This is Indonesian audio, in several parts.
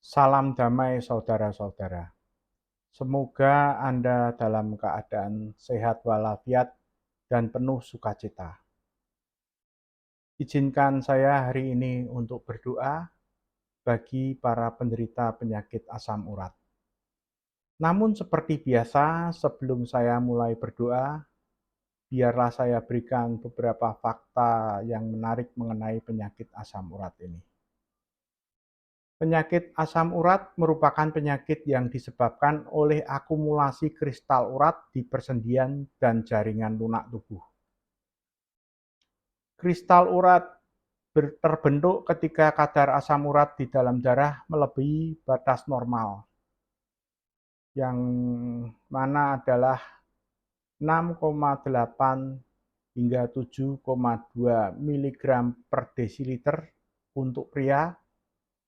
Salam damai saudara-saudara. Semoga Anda dalam keadaan sehat walafiat dan penuh sukacita. Izinkan saya hari ini untuk berdoa bagi para penderita penyakit asam urat. Namun seperti biasa, sebelum saya mulai berdoa, biarlah saya berikan beberapa fakta yang menarik mengenai penyakit asam urat ini. Penyakit asam urat merupakan penyakit yang disebabkan oleh akumulasi kristal urat di persendian dan jaringan lunak tubuh. Kristal urat terbentuk ketika kadar asam urat di dalam darah melebihi batas normal, yang mana adalah 6,8 hingga 7,2 mg per desiliter untuk pria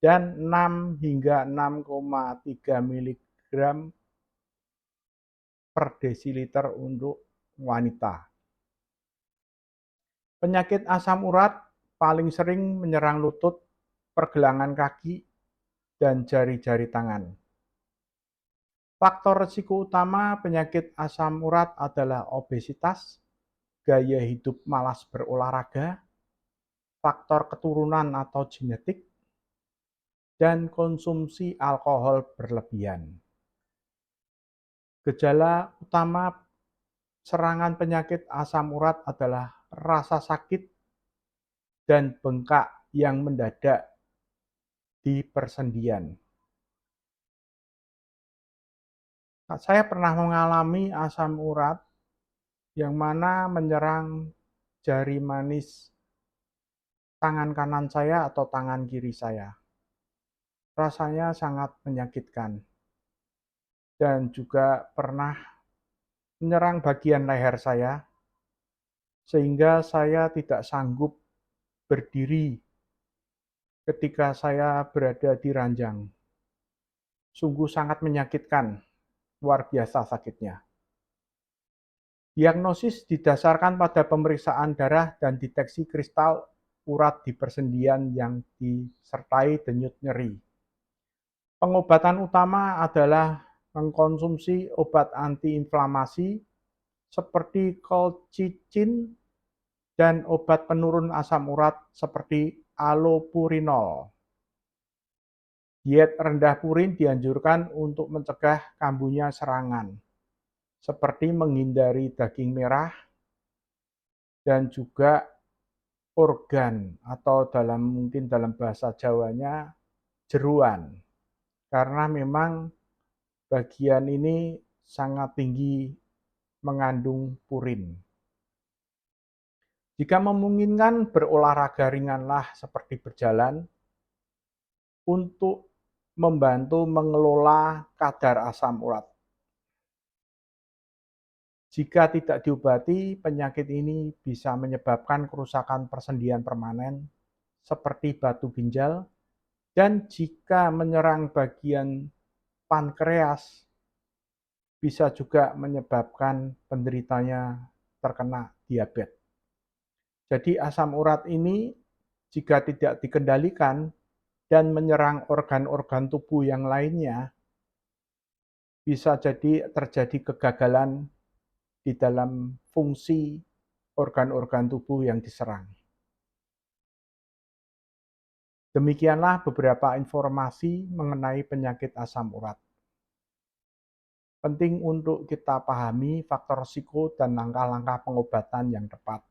dan 6 hingga 6,3 mg per desiliter untuk wanita. Penyakit asam urat paling sering menyerang lutut, pergelangan kaki, dan jari-jari tangan. Faktor risiko utama penyakit asam urat adalah obesitas, gaya hidup malas berolahraga, faktor keturunan atau genetik, dan konsumsi alkohol berlebihan. Gejala utama serangan penyakit asam urat adalah rasa sakit dan bengkak yang mendadak di persendian. Saya pernah mengalami asam urat yang mana menyerang jari manis tangan kanan saya atau tangan kiri saya. Rasanya sangat menyakitkan dan juga pernah menyerang bagian leher saya sehingga saya tidak sanggup berdiri ketika saya berada di ranjang. Sungguh sangat menyakitkan, luar biasa sakitnya. Diagnosis didasarkan pada pemeriksaan darah dan deteksi kristal urat di persendian yang disertai denyut nyeri. Pengobatan utama adalah mengkonsumsi obat antiinflamasi seperti colchicine dan obat penurun asam urat seperti allopurinol. Diet rendah purin dianjurkan untuk mencegah kambuhnya serangan, seperti menghindari daging merah dan juga organ atau mungkin dalam bahasa Jawanya jeruan. Karena memang bagian ini sangat tinggi mengandung purin. Jika memungkinkan, berolahraga ringanlah seperti berjalan untuk membantu mengelola kadar asam urat. Jika tidak diobati, penyakit ini bisa menyebabkan kerusakan persendian permanen seperti batu ginjal, dan jika menyerang bagian pankreas, bisa juga menyebabkan penderitanya terkena diabetes. Jadi asam urat ini jika tidak dikendalikan dan menyerang organ-organ tubuh yang lainnya, bisa jadi terjadi kegagalan di dalam fungsi organ-organ tubuh yang diserang. Demikianlah beberapa informasi mengenai penyakit asam urat. Penting untuk kita pahami faktor risiko dan langkah-langkah pengobatan yang tepat.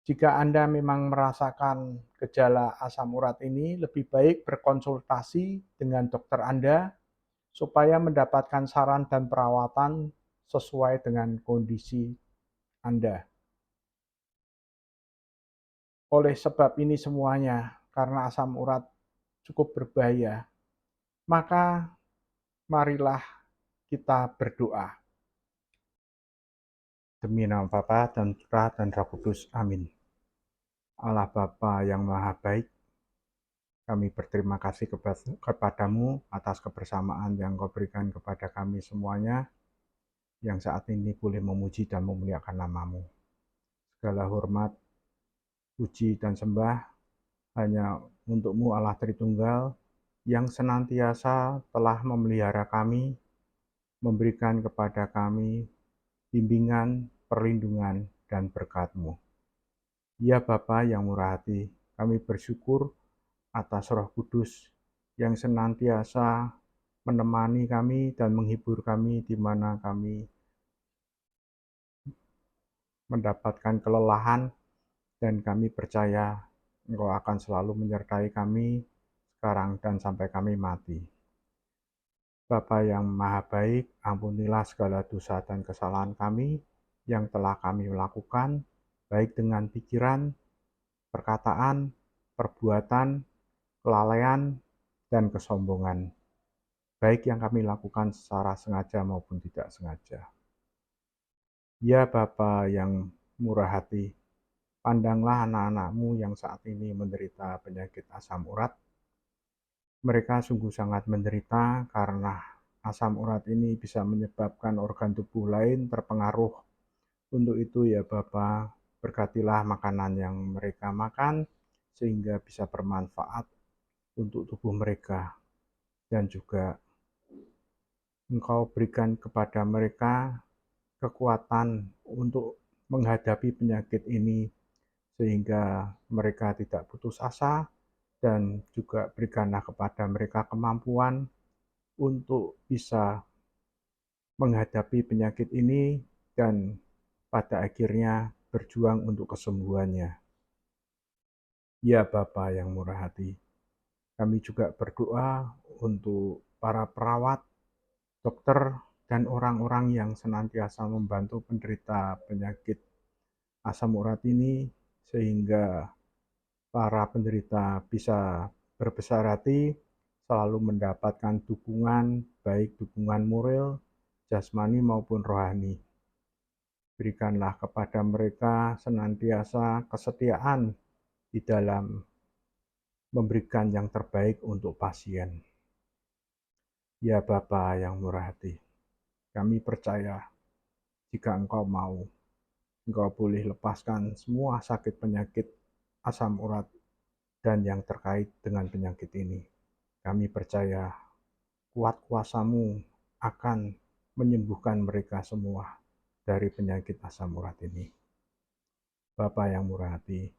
Jika Anda memang merasakan gejala asam urat ini, lebih baik berkonsultasi dengan dokter Anda supaya mendapatkan saran dan perawatan sesuai dengan kondisi Anda. Oleh sebab ini semuanya, karena asam urat cukup berbahaya, maka marilah kita berdoa. Demi nama Bapa dan Putra dan Roh Kudus. Amin. Allah Bapa yang Maha Baik, kami berterima kasih kepadamu atas kebersamaan yang Kau berikan kepada kami semuanya, yang saat ini boleh memuji dan memuliakan nama-Mu. Segala hormat, puji, dan sembah hanya untuk-Mu Allah Tritunggal, yang senantiasa telah memelihara kami, memberikan kepada kami bimbingan, perlindungan, dan berkat-Mu. Ya Bapa yang murah hati, kami bersyukur atas Roh Kudus yang senantiasa menemani kami dan menghibur kami di mana kami mendapatkan kelelahan, dan kami percaya Engkau akan selalu menyertai kami sekarang dan sampai kami mati. Bapa yang Maha Baik, ampunilah segala dosa dan kesalahan kami yang telah kami lakukan, baik dengan pikiran, perkataan, perbuatan, kelalaian, dan kesombongan, baik yang kami lakukan secara sengaja maupun tidak sengaja. Ya Bapa yang murah hati, pandanglah anak-anak-Mu yang saat ini menderita penyakit asam urat. Mereka sungguh sangat menderita karena asam urat ini bisa menyebabkan organ tubuh lain terpengaruh. Untuk itu ya Bapa, berkatilah makanan yang mereka makan sehingga bisa bermanfaat untuk tubuh mereka, dan juga Engkau berikan kepada mereka kekuatan untuk menghadapi penyakit ini sehingga mereka tidak putus asa, dan juga berikanlah kepada mereka kemampuan untuk bisa menghadapi penyakit ini dan pada akhirnya berjuang untuk kesembuhannya. Ya Bapa yang murah hati, kami juga berdoa untuk para perawat, dokter, dan orang-orang yang senantiasa membantu penderita penyakit asam urat ini sehingga para penderita bisa berbesar hati, selalu mendapatkan dukungan, baik dukungan moral, jasmani maupun rohani. Berikanlah kepada mereka senantiasa kesetiaan di dalam memberikan yang terbaik untuk pasien. Ya Bapa yang murah hati, kami percaya jika Engkau mau, Engkau boleh lepaskan semua sakit penyakit asam urat dan yang terkait dengan penyakit ini. Kami percaya kuat kuasa-Mu akan menyembuhkan mereka semua dari penyakit asam urat ini. Bapa yang murah hati,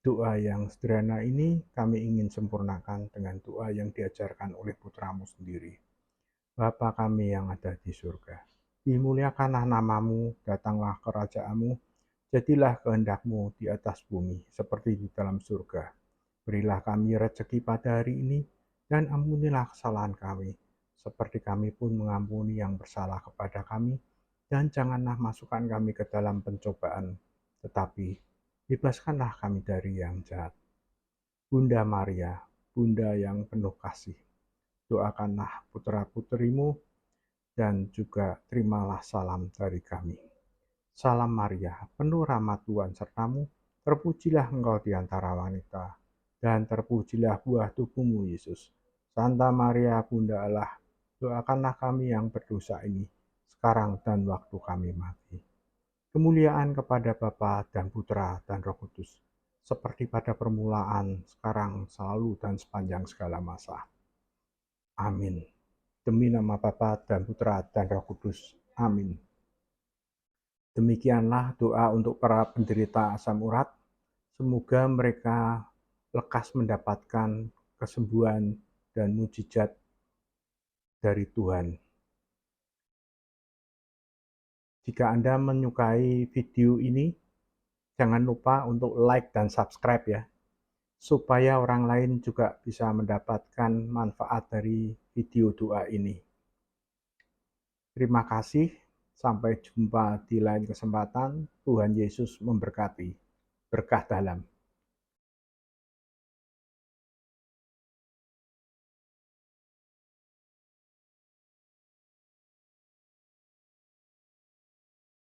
doa yang sederhana ini kami ingin sempurnakan dengan doa yang diajarkan oleh Putra-Mu sendiri. Bapa kami yang ada di surga, dimuliakanlah nama-Mu, datanglah kerajaan-Mu, jadilah kehendak-Mu di atas bumi seperti di dalam surga. Berilah kami rezeki pada hari ini, dan ampunilah kesalahan kami, seperti kami pun mengampuni yang bersalah kepada kami, dan janganlah masukkan kami ke dalam pencobaan, tetapi bebaskanlah kami dari yang jahat. Bunda Maria, Bunda yang penuh kasih, doakanlah putra-putrimu dan juga terimalah salam dari kami. Salam Maria, penuh rahmat Tuhan sertamu, terpujilah engkau di antara wanita, dan terpujilah buah tubuhmu Yesus. Santa Maria, Bunda Allah, doakanlah kami yang berdosa ini, sekarang dan waktu kami mati. Kemuliaan kepada Bapa dan Putra dan Roh Kudus, seperti pada permulaan, sekarang, selalu, dan sepanjang segala masa. Amin. Demi nama Bapa dan Putra dan Roh Kudus. Amin. Demikianlah doa untuk para penderita asam urat. Semoga mereka lekas mendapatkan kesembuhan dan mujizat dari Tuhan. Jika Anda menyukai video ini, jangan lupa untuk like dan subscribe ya, supaya orang lain juga bisa mendapatkan manfaat dari video doa ini. Terima kasih, sampai jumpa di lain kesempatan. Tuhan Yesus memberkati. Berkah dalam.